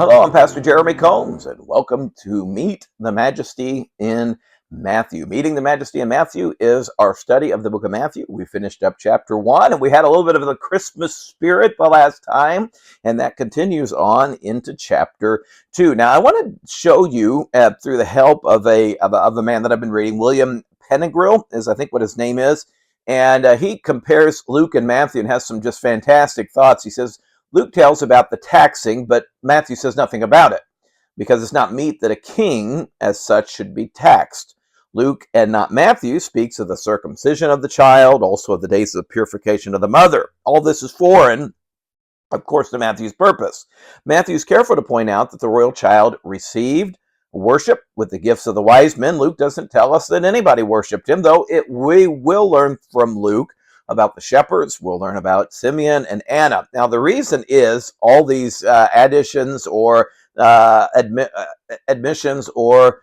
Well, hello, I'm Pastor Jeremy Combs, and welcome to Meet the Majesty in Matthew. Meeting the Majesty in Matthew is our study of the book of Matthew. We finished up chapter 1, and we had a little bit of the Christmas spirit the last time, and that continues on into chapter 2. Now, I want to show you, through the help of a man that I've been reading, William Penegrill is, I think, what his name is, and he compares Luke and Matthew and has some just fantastic thoughts. He says, Luke tells about the taxing, but Matthew says nothing about it, because it's not meet that a king, as such, should be taxed. Luke, and not Matthew, speaks of the circumcision of the child, also of the days of purification of the mother. All this is foreign, of course, to Matthew's purpose. Matthew's careful to point out that the royal child received worship with the gifts of the wise men. Luke doesn't tell us that anybody worshipped him, though we will learn from Luke about the shepherds. We'll learn about Simeon and Anna. Now, the reason is all these additions or admissions or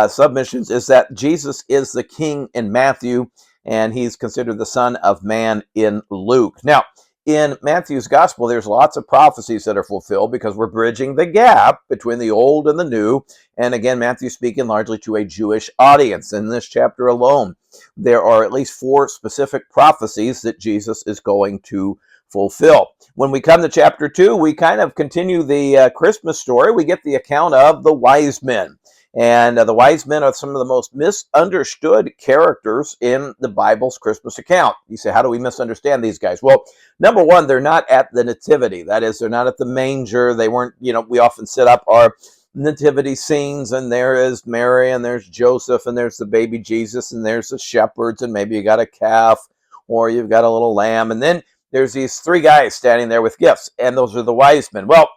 submissions is that Jesus is the king in Matthew, and he's considered the Son of Man in Luke. Now, in Matthew's gospel, there's lots of prophecies that are fulfilled because we're bridging the gap between the old and the new. And again, Matthew's speaking largely to a Jewish audience. In this chapter alone, there are at least 4 specific prophecies that Jesus is going to fulfill. When we come to chapter 2, we kind of continue the Christmas story. We get the account of the wise men. And the wise men are some of the most misunderstood characters in the Bible's Christmas account. You say, how do we misunderstand these guys? Well, number one, they're not at the nativity. That is, they're not at the manger. They weren't, we often set up our nativity scenes, and there is Mary, and there's Joseph, and there's the baby Jesus, and there's the shepherds, and maybe you got a calf, or you've got a little lamb. And then there's these 3 guys standing there with gifts, and those are the wise men. Well,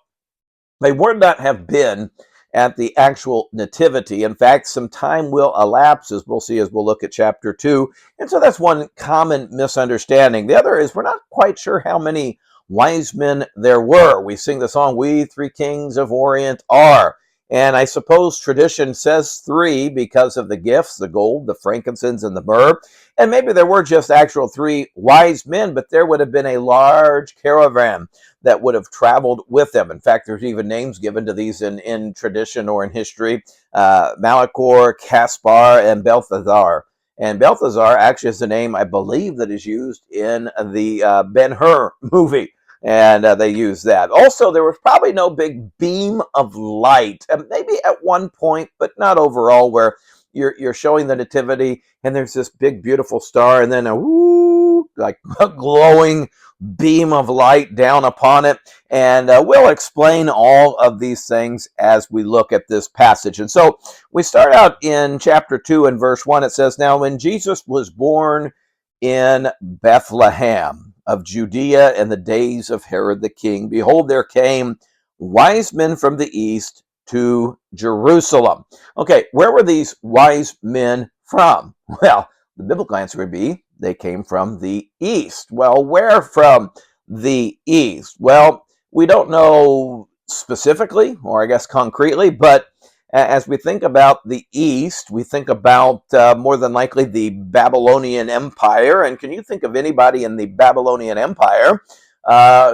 they would not have been at the actual nativity. In fact, some time will elapse, as we'll see as we'll look at chapter 2. And so that's one common misunderstanding. The other is we're not quite sure how many wise men there were. We sing the song, "We 3 Kings of Orient are." And I suppose tradition says 3 because of the gifts, the gold, the frankincense, and the myrrh. And maybe there were just actual 3 wise men, but there would have been a large caravan that would have traveled with them. In fact, there's even names given to these in tradition or in history: Malachor, Caspar, and Balthazar. And Balthazar actually is the name, I believe, that is used in the Ben-Hur movie. And they use that. Also, there was probably no big beam of light, maybe at one point, but not overall, where you're showing the nativity, and there's this big, beautiful star, and then a glowing beam of light down upon it. And we'll explain all of these things as we look at this passage. And so we start out in chapter 2 and verse 1. It says, "Now when Jesus was born in Bethlehem of Judea in the days of Herod the king, behold, there came wise men from the east to Jerusalem." Okay, where were these wise men from? Well, the biblical answer would be they came from the east. Well, where from the east? Well, we don't know specifically, or I guess concretely, but as we think about the east, we think about more than likely the Babylonian Empire. And can you think of anybody in the Babylonian Empire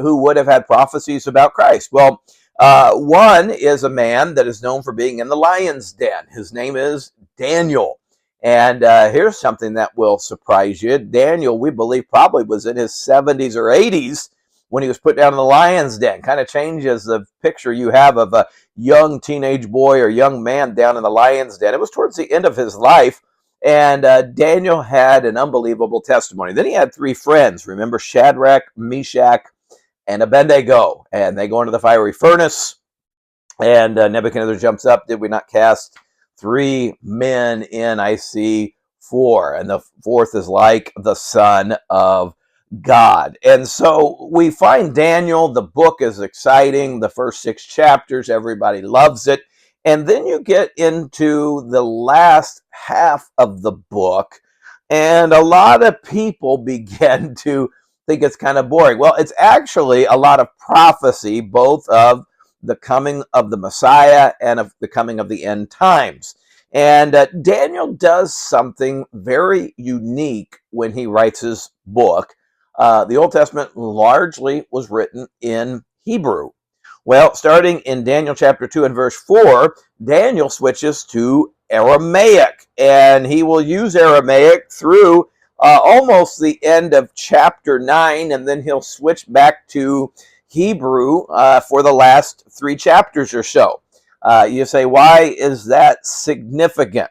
who would have had prophecies about Christ? Well, one is a man that is known for being in the lion's den. His name is Daniel. And here's something that will surprise you. Daniel, we believe, probably was in his 70s or 80s when he was put down in the lion's den. Kind of changes the picture you have of a young teenage boy or young man down in the lion's den. It was towards the end of his life, and Daniel had an unbelievable testimony. Then he had 3 friends. Remember Shadrach, Meshach, and Abednego. And they go into the fiery furnace, and Nebuchadnezzar jumps up. Did we not cast 3 men in? I see 4. And the 4th is like the Son of God. And so we find Daniel. The book is exciting. The first 6 chapters, everybody loves it. And then you get into the last half of the book, and a lot of people begin to think it's kind of boring. Well, it's actually a lot of prophecy, both of the coming of the Messiah and of the coming of the end times. And Daniel does something very unique when he writes his book. The Old Testament largely was written in Hebrew. Well, starting in Daniel chapter 2 and verse 4, Daniel switches to Aramaic, and he will use Aramaic through almost the end of chapter 9, and then he'll switch back to Hebrew for the last 3 chapters or so. You say, why is that significant?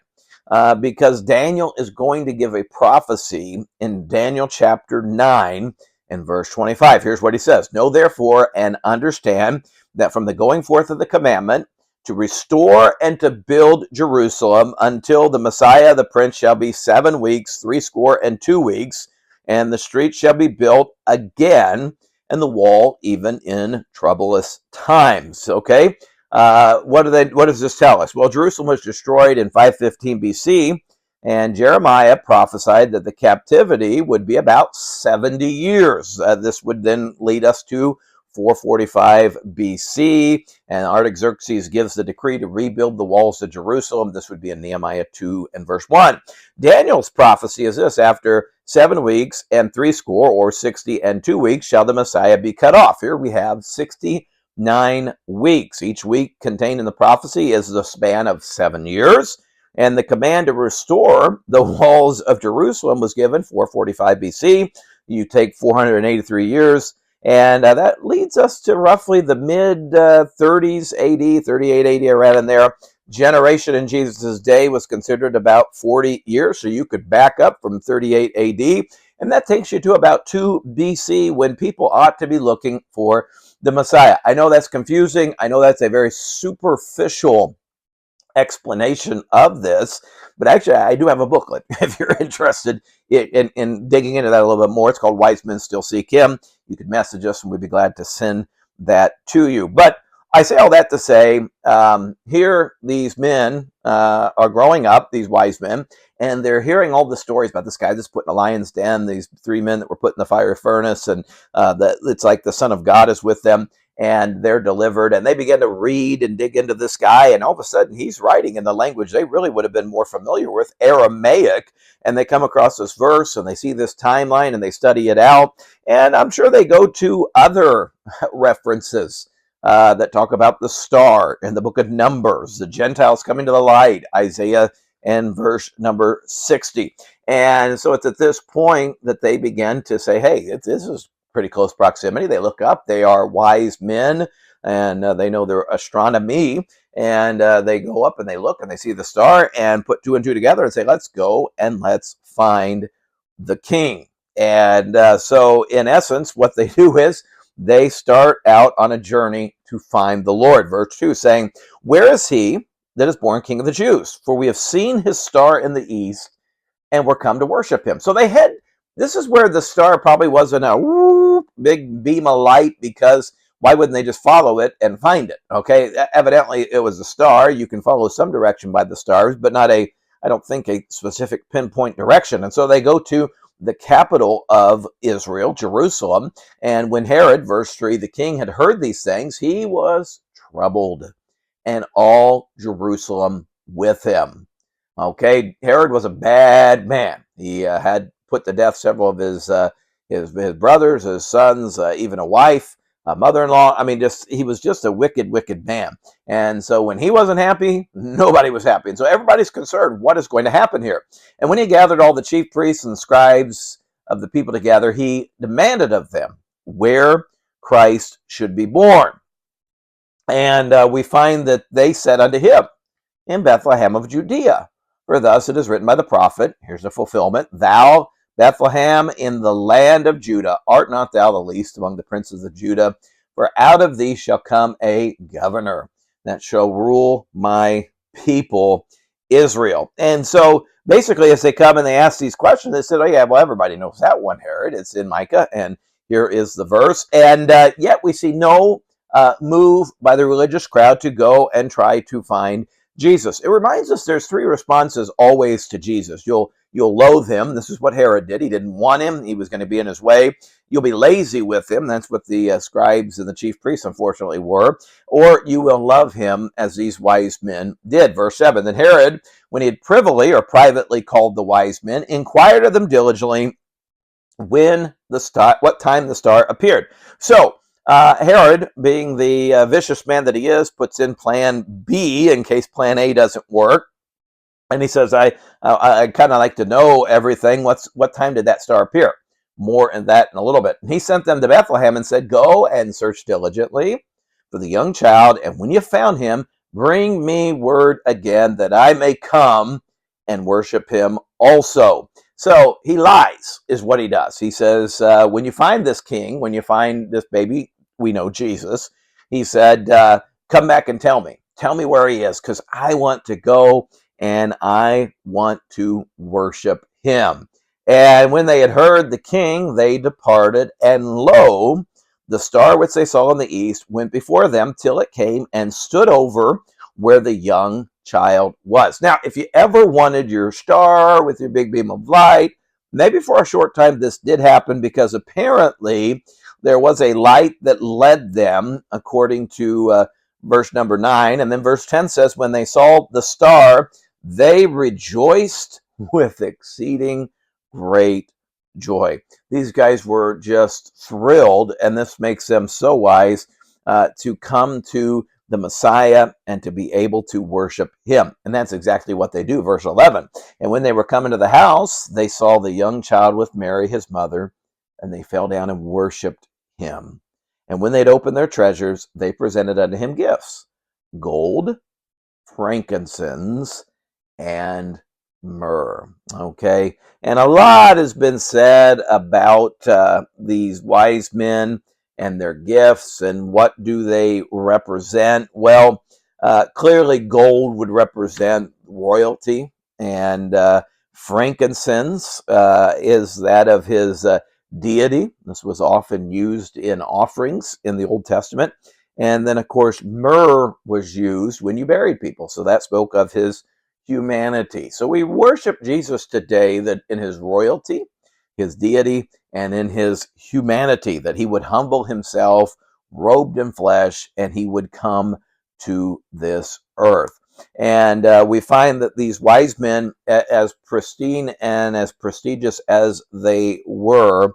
Because Daniel is going to give a prophecy in Daniel chapter 9 and verse 25. Here's what he says: Know therefore and understand that from the going forth of the commandment to restore and to build Jerusalem until the Messiah the Prince shall be 7 weeks, 62 weeks, and the street shall be built again, and the wall even in troublous times. Okay, what does this tell us? Well, Jerusalem was destroyed in 515 BC, and Jeremiah prophesied that the captivity would be about 70 years. This would then lead us to 445 BC, and Artaxerxes gives the decree to rebuild the walls of Jerusalem. This would be in Nehemiah 2 and verse 1. Daniel's prophecy is this: after 7 weeks and 60 or 62 weeks shall the Messiah be cut off. Here we have 69 weeks. Each week contained in the prophecy is the span of 7 years. And the command to restore the walls of Jerusalem was given 445 BC. You take 483 years, and that leads us to roughly the mid-30s AD, 38 AD, around in there. Generation in Jesus' day was considered about 40 years, so you could back up from 38 AD, and that takes you to about 2 BC, when people ought to be looking for the Messiah. I know that's confusing. I know that's a very superficial explanation of this, but actually I do have a booklet if you're interested in digging into that a little bit more. It's called Wisemen Still Seek Him. You could message us and we'd be glad to send that to you. But I say all that to say, here these men are growing up, these wise men, and they're hearing all the stories about this guy that's put in a lion's den, these 3 men that were put in the fiery furnace, and that it's like the Son of God is with them, and they're delivered, and they begin to read and dig into this guy, and all of a sudden he's writing in the language they really would have been more familiar with, Aramaic, and they come across this verse, and they see this timeline, and they study it out, and I'm sure they go to other references that talk about the star in the book of Numbers, the Gentiles coming to the light, Isaiah and verse number 60. And so it's at this point that they begin to say, hey, this is pretty close proximity. They look up, they are wise men, and they know their astronomy, and they go up and they look and they see the star and put 2 and 2 together and say, let's go and let's find the king. And so in essence, what they do is they start out on a journey to find the Lord. Verse 2 saying, where is he that is born King of the Jews? For we have seen his star in the east, and we're come to worship him. So they head, this is where the star probably wasn't a big beam of light, because why wouldn't they just follow it and find it? Okay, evidently it was a star. You can follow some direction by the stars, but not I don't think a specific pinpoint direction. And so they go to the capital of Israel, Jerusalem. And when Herod, verse 3, the king had heard these things, he was troubled, and all Jerusalem with him. Okay, Herod was a bad man. He had put to death several of his brothers, his sons, even a wife, a mother-in-law. I mean, he was just a wicked, wicked man. And so when he wasn't happy, nobody was happy. And so everybody's concerned, what is going to happen here? And when he gathered all the chief priests and scribes of the people together, he demanded of them where Christ should be born. And we find that they said unto him, in Bethlehem of Judea. For thus it is written by the prophet, here's the fulfillment, thou, Bethlehem, in the land of Judah, art not thou the least among the princes of Judah, for out of thee shall come a governor that shall rule my people Israel. And so basically, as they come and they ask these questions, they said, oh yeah, well, everybody knows that one, Herod. It's in Micah, and here is the verse. And yet we see no move by the religious crowd to go and try to find Jesus. It reminds us there's 3 responses always to Jesus. You'll loathe him. This is what Herod did. He didn't want him. He was going to be in his way. You'll be lazy with him. That's what the scribes and the chief priests, unfortunately, were. Or you will love him, as these wise men did. Verse 7, then Herod, when he had privily or privately called the wise men, inquired of them diligently what time the star appeared. So Herod, being the vicious man that he is, puts in plan B in case plan A doesn't work. And he says, I kind of like to know everything. What time did that star appear? More in that in a little bit. And he sent them to Bethlehem and said, go and search diligently for the young child. And when you found him, bring me word again that I may come and worship him also. So he lies, is what he does. He says, when you find this king, when you find this baby, we know Jesus, he said, come back and tell me. Tell me where he is, because I want to go and I want to worship him. And when they had heard the king, they departed, and lo, the star which they saw in the east went before them till it came and stood over where the young child was. Now, if you ever wanted your star with your big beam of light, maybe for a short time this did happen, because apparently there was a light that led them, according to verse number 9. And then verse 10 says, when they saw the star, they rejoiced with exceeding great joy. These guys were just thrilled, and this makes them so wise to come to the Messiah and to be able to worship him. And that's exactly what they do. Verse 11, and when they were coming to the house, they saw the young child with Mary, his mother, and they fell down and worshiped him. And when they'd opened their treasures, they presented unto him gifts, gold, frankincense, and myrrh. Okay, and a lot has been said about these wise men and their gifts, and what do they represent. Well, clearly gold would represent royalty, and frankincense is that of his deity. This was often used in offerings in the Old Testament. And then, of course, myrrh was used when you buried people. So that spoke of his humanity. So we worship Jesus today that in his royalty, his deity, and in his humanity, that he would humble himself, robed in flesh, and he would come to this earth. And we find that these wise men, as pristine and as prestigious as they were,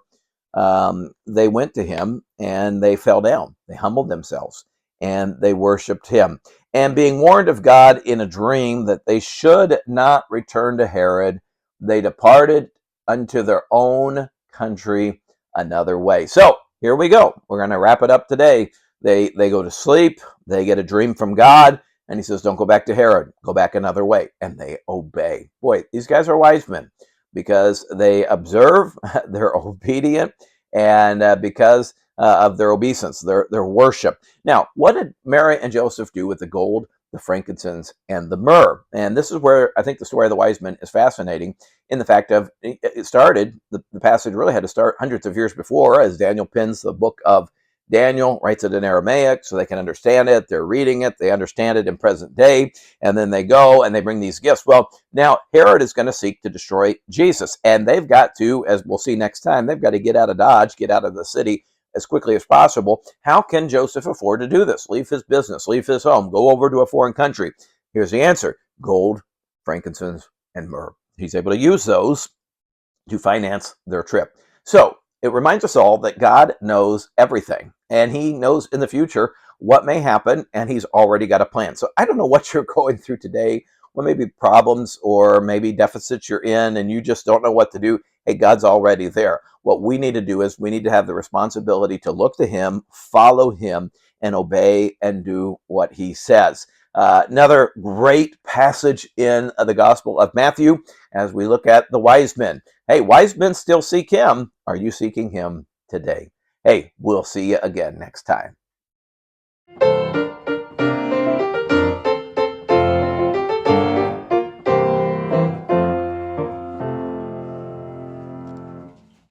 they went to him and they fell down. They humbled themselves and they worshiped him. And being warned of God in a dream that they should not return to Herod, they departed unto their own country another way. So here we go. We're going to wrap it up today. They go to sleep. They get a dream from God. And he says, don't go back to Herod. Go back another way. And they obey. Boy, these guys are wise men, because they observe, they're obedient, and because of their obeisance, their worship. Now, what did Mary and Joseph do with the gold, the frankincense, and the myrrh? And this is where I think the story of the wise men is fascinating, in the fact of it started, the passage really had to start hundreds of years before, as Daniel pins the book of Daniel, writes it in Aramaic so they can understand it. They're reading it. They understand it in present day. And then they go and they bring these gifts. Well, now Herod is going to seek to destroy Jesus. And they've got to, as we'll see next time, they've got to get out of Dodge, get out of the city as quickly as possible. How can Joseph afford to do this? Leave his business, leave his home, go over to a foreign country. Here's the answer: gold, frankincense, and myrrh. He's able to use those to finance their trip. So it reminds us all that God knows everything, and he knows in the future what may happen, and he's already got a plan. So I don't know what you're going through today, what maybe problems or maybe deficits you're in, and you just don't know what to do. Hey, God's already there. What we need to do is we need to have the responsibility to look to him, follow him, and obey and do what he says. Another great passage in the Gospel of Matthew as we look at the wise men. Hey, wise men still seek him. Are you seeking him today? Hey, we'll see you again next time.